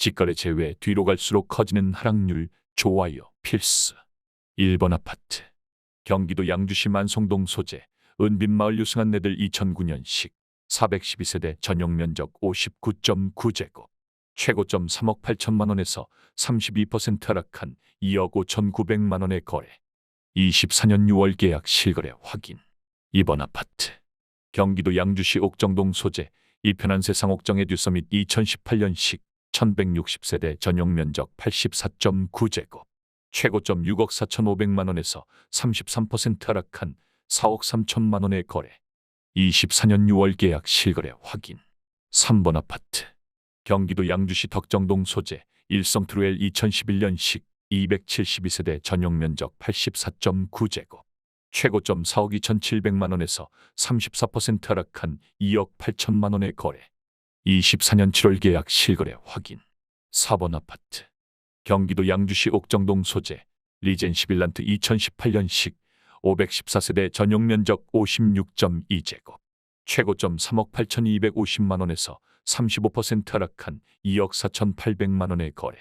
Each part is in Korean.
직거래 제외 뒤로 갈수록 커지는 하락률. 좋아요 필수. 1번 아파트. 경기도 양주시 만송동 소재 은빈마을 유승한 내들 2009년식 412세대 전용 면적 59.9제곱. 최고점 3억 8천만 원에서 32% 하락한 2억 5,900만 원의 거래. 24년 6월 계약 실거래 확인. 2번 아파트. 경기도 양주시 옥정동 소재 이편한 세상 옥정의 듀서밋 2018년식 1160세대 전용 면적 84.9제곱. 최고점 6억 4,500만 원에서 33% 하락한 4억 3천만 원의 거래. 24년 6월 계약 실거래 확인. 3번 아파트. 경기도 양주시 덕정동 소재 일성트루엘 2011년식 272세대 전용 면적 84.9제곱. 최고점 4억 2,700만 원에서 34% 하락한 2억 8천만 원의 거래. 24년 7월 계약 실거래 확인. 4번 아파트. 경기도 양주시 옥정동 소재 리젠 11란트 2018년식 514세대 전용 면적 56.2제곱. 최고점 3억 8,250만 원에서 35% 하락한 2억 4,800만 원의 거래.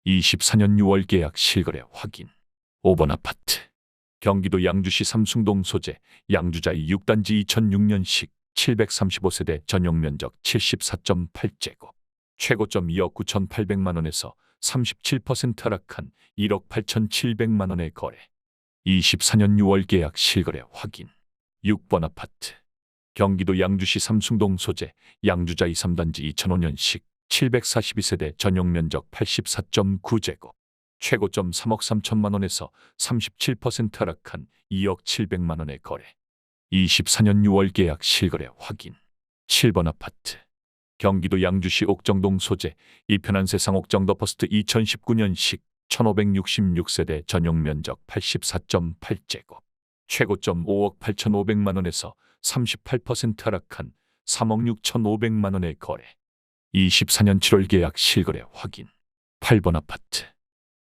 24년 6월 계약 실거래 확인. 5번 아파트. 경기도 양주시 삼숭동 소재 양주자이 6단지 2006년식 735세대 전용 면적 74.8제곱. 최고점 2억 9,800만 원에서 37% 하락한 1억 8,700만 원의 거래. 24년 6월 계약 실거래 확인. 6번 아파트. 경기도 양주시 삼숭동 소재 양주자이 3단지 2005년식 742세대 전용 면적 84.9제곱. 최고점 3억 3천만 원에서 37% 하락한 2억 700만 원의 거래. 24년 6월 계약 실거래 확인. 7번 아파트. 경기도 양주시 옥정동 소재 이편한 세상 옥정 더 퍼스트 2019년식 1566세대 전용 면적 84.8제곱. 최고점 5억 8,500만 원에서 38% 하락한 3억 6,500만 원의 거래. 24년 7월 계약 실거래 확인. 8번 아파트.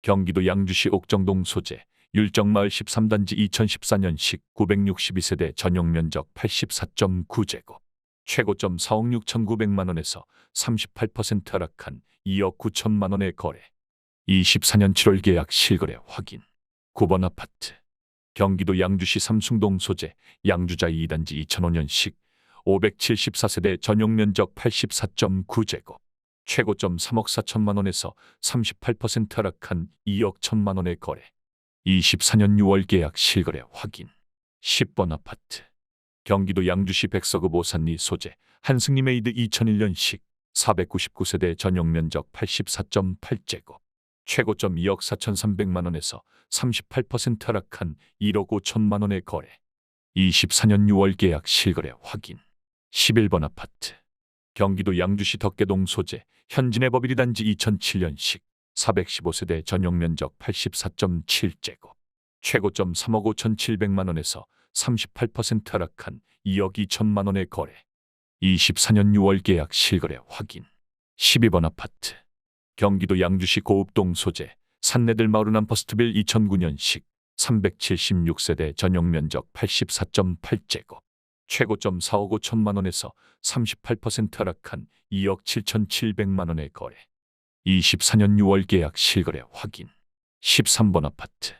경기도 양주시 옥정동 소재 율정마을 13단지 2014년식 962세대 전용 면적 84.9제곱. 최고점 4억 6,900만 원에서 38% 하락한 2억 9천만 원의 거래. 24년 7월 계약 실거래 확인. 9번 아파트. 경기도 양주시 삼숭동 소재 양주자이 2단지 2005년식 574세대 전용 면적 84.9제곱. 최고점 3억 4천만 원에서 38% 하락한 2억 1천만 원의 거래. 24년 6월 계약 실거래 확인. 10번 아파트. 경기도 양주시 백서구 모산리 소재 한승리메이드 2001년식 499세대 전용 면적 84.8제곱. 최고점 2억 4,300만 원에서 38% 하락한 1억 5천만 원의 거래. 24년 6월 계약 실거래 확인. 11번 아파트. 경기도 양주시 덕계동 소재 현진의 버비리 단지 2007년식 415세대 전용 면적 84.7제곱. 최고점 3억 5,700만 원에서 38% 하락한 2억 2천만 원의 거래. 24년 6월 계약 실거래 확인. 12번 아파트. 경기도 양주시 고읍동 소재 산내들 마을은암 퍼스트빌 2009년식 376세대 전용 면적 84.8제곱. 최고점 4억 5천만 원에서 38% 하락한 2억 7,700만 원의 거래. 24년 6월 계약 실거래 확인. 13번 아파트.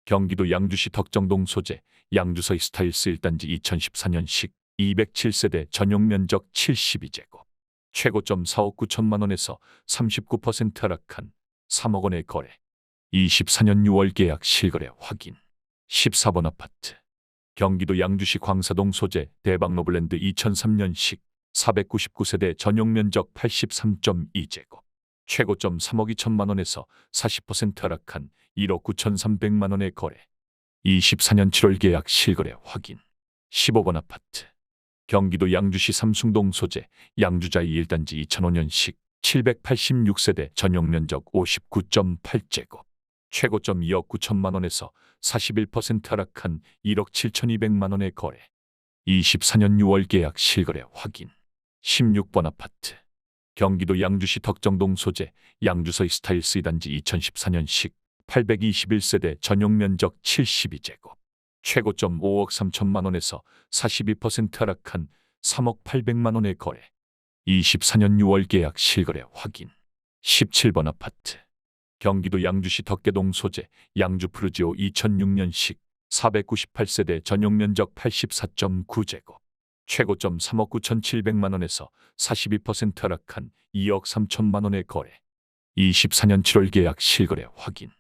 경기도 양주시 덕정동 소재 양주서이 스타일스 1단지 2014년식 207세대 전용 면적 72제곱. 최고점 4억 9천만 원에서 39% 하락한 3억 원의 거래. 24년 6월 계약 실거래 확인. 14번 아파트. 경기도 양주시 광사동 소재 대박노블랜드 2003년식 499세대 전용 면적 83.2제곱. 최고점 3억 2천만 원에서 40% 하락한 1억 9,300만 원의 거래. 24년 7월 계약 실거래 확인. 15번 아파트. 경기도 양주시 삼숭동 소재 양주자이 1단지 2005년식 786세대 전용 면적 59.8제곱. 최고점 2억 9천만 원에서 41% 하락한 1억 7,200만 원의 거래. 24년 6월 계약 실거래 확인. 16번 아파트. 경기도 양주시 덕정동 소재 양주서이 스타일스 2단지 2014년식 821세대 전용 면적 72제곱. 최고점 5억 3천만 원에서 42% 하락한 3억 800만 원의 거래. 24년 6월 계약 실거래 확인. 17번 아파트. 경기도 양주시 덕계동 소재 양주 푸르지오 2006년식 498세대 전용면적 84.9제곱. 최고점 3억 9,700만 원에서 42% 하락한 2억 3천만 원의 거래. 24년 7월 계약 실거래 확인.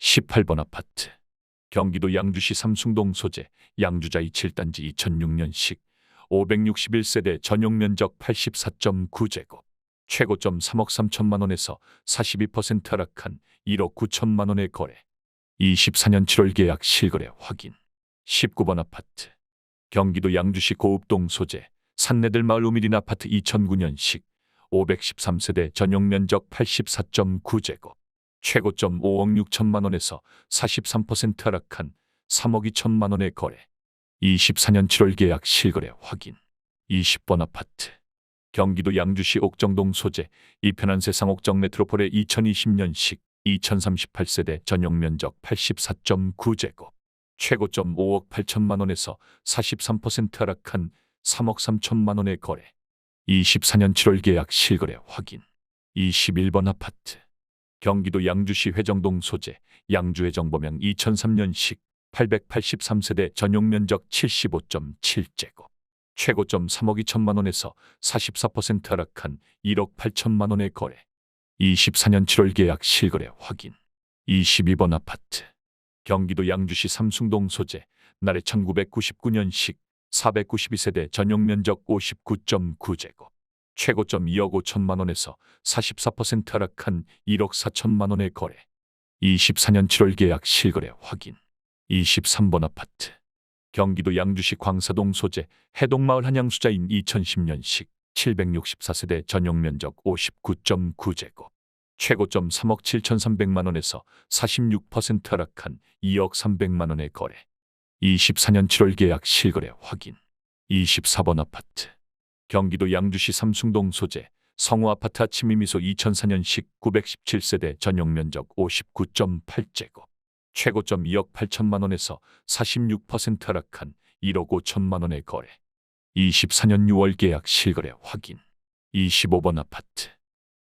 18번 아파트. 경기도 양주시 삼숭동 소재 양주자 27단지 2006년식 561세대 전용면적 84.9제곱. 최고점 3억 3천만 원에서 42% 하락한 1억 9천만 원의 거래. 24년 7월 계약 실거래 확인. 19번 아파트. 경기도 양주시 고읍동 소재 산내들마을 우미린 아파트 2009년식 513세대 전용면적 84.9제곱. 최고점 5억 6천만 원에서 43% 하락한 3억 2천만 원의 거래. 24년 7월 계약 실거래 확인. 20번 아파트. 경기도 양주시 옥정동 소재 이편한 세상 옥정 메트로폴의 2020년식 2038세대 전용면적 84.9제곱. 최고점 5억 8천만 원에서 43% 하락한 3억 3천만 원의 거래. 24년 7월 계약 실거래 확인. 21번 아파트. 경기도 양주시 회정동 소재 양주회정범양 2003년식 883세대 전용면적 75.7제곱. 최고점 3억 2천만 원에서 44% 하락한 1억 8천만 원의 거래. 24년 7월 계약 실거래 확인. 22번 아파트. 경기도 양주시 삼숭동 소재 나래 1999년식 492세대 전용면적 59.9제곱. 최고점 2억 5천만 원에서 44% 하락한 1억 4천만 원의 거래. 24년 7월 계약 실거래 확인. 23번 아파트. 경기도 양주시 광사동 소재 해동마을 한양수자인 2010년식 764세대 전용면적 59.9제곱. 최고점 3억 7,300만 원에서 46% 하락한 2억 300만 원의 거래. 24년 7월 계약 실거래 확인. 24번 아파트. 경기도 양주시 삼숭동 소재 성우아파트 아침이미소 2004년식 917세대 전용면적 59.8제곱. 최고점 2억 8천만 원에서 46% 하락한 1억 5천만 원의 거래. 24년 6월 계약 실거래 확인. 25번 아파트.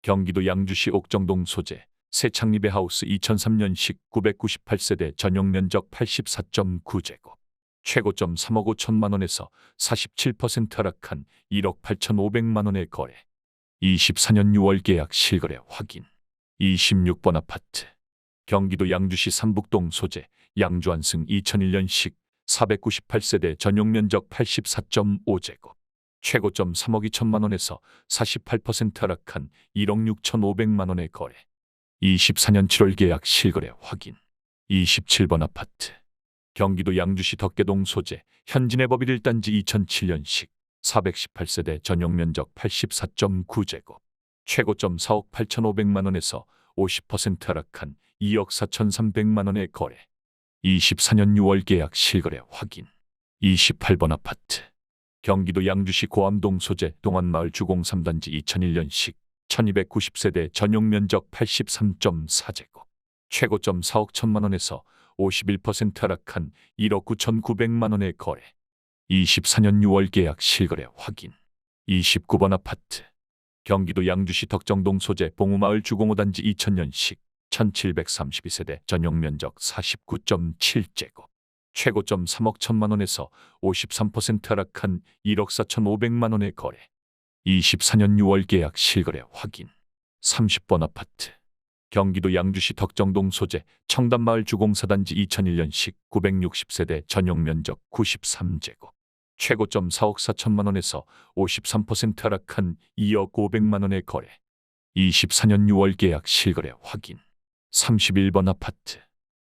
경기도 양주시 옥정동 소재 새창리베 하우스 2003년식 998세대 전용면적 84.9제곱. 최고점 3억 5천만 원에서 47% 하락한 1억 8,500만 원의 거래. 24년 6월 계약 실거래 확인. 26번 아파트. 경기도 양주시 삼북동 소재 양주안승 2001년식 498세대 전용면적 84.5제곱. 최고점 3억 2천만 원에서 48% 하락한 1억 6,500만 원의 거래. 24년 7월 계약 실거래 확인. 27번 아파트. 경기도 양주시 덕계동 소재 현진의 법일 1단지 2007년식 418세대 전용면적 84.9제곱. 최고점 4억 8,500만 원에서 50% 하락한 2억 4,300만 원의 거래. 24년 6월 계약 실거래 확인. 28번 아파트. 경기도 양주시 고암동 소재 동안마을 주공 3단지 2001년식 1290세대 전용면적 83.4제곱. 최고점 4억 1천만 원에서 51% 하락한 1억 9,900만 원의 거래. 24년 6월 계약 실거래 확인. 29번 아파트. 경기도 양주시 덕정동 소재 봉우마을 주공 5단지 2000년식 1732세대 전용면적 49.7제곱. 최고점 3억 1천만 원에서 53% 하락한 1억 4,500만 원의 거래. 24년 6월 계약 실거래 확인. 30번 아파트. 경기도 양주시 덕정동 소재 청담마을 주공 4단지 2001년식 960세대 전용면적 93제곱. 최고점 4억 4천만 원에서 53% 하락한 2억 500만 원의 거래. 24년 6월 계약 실거래 확인. 31번 아파트.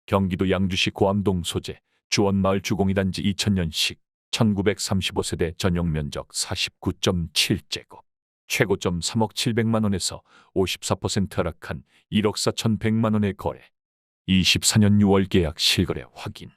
경기도 양주시 고암동 소재 주원마을 주공 2단지 2000년식 1935세대 전용면적 49.7제곱. 최고점 3억 700만 원에서 54% 하락한 1억 4,100만 원의 거래. 24년 6월 계약 실거래 확인.